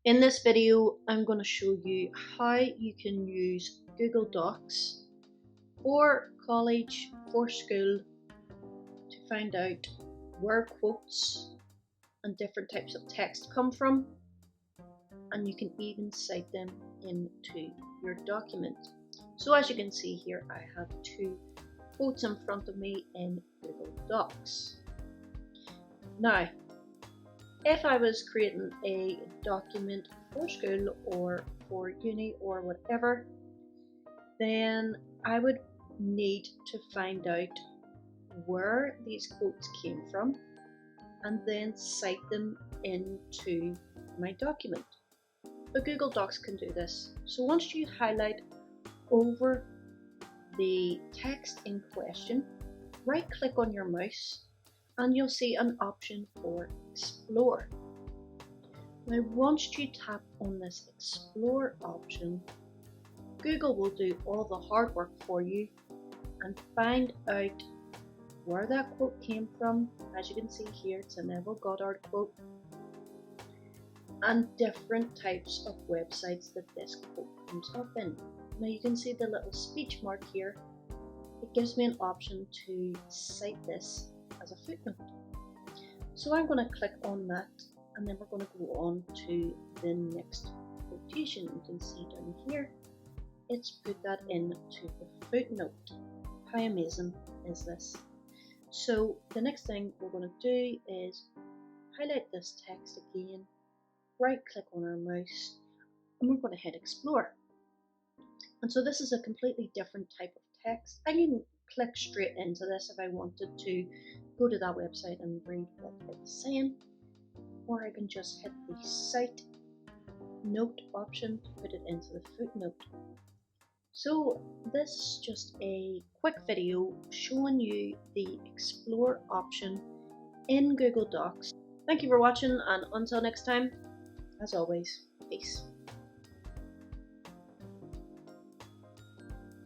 In this video, I'm going to show you how you can use Google Docs for college, for school, to find out where quotes and different types of text come from, and you can even cite them into your document. So as you can see here, I have two quotes in front of me in Google Docs. Now, if I was creating a document for school or for uni or whatever, then I would need to find out where these quotes came from and then cite them into my document. But Google Docs can do this. So once you highlight over the text in question, right click on your mouse and you'll see an option for Explore. Now once you tap on this Explore option, Google will do all the hard work for you and find out where that quote came from. As you can see here, it's a Neville Goddard quote, and different types of websites that this quote comes up in. Now you can see the little speech mark here. It gives me an option to cite this as a footnote. So I'm going to click on that, and then we're going to go on to the next quotation. You can see down here, it's put that into the footnote. How amazing is this? So the next thing we're going to do is highlight this text again, right click on our mouse, and we're going to hit Explore. And so this is a completely different type of text. I can click straight into this if I wanted to go to that website and read what it's saying, or I can just hit the Cite Note option to put it into the footnote. So this is just a quick video showing you the Explore option in Google Docs. Thank you for watching, and until next time, as always, peace.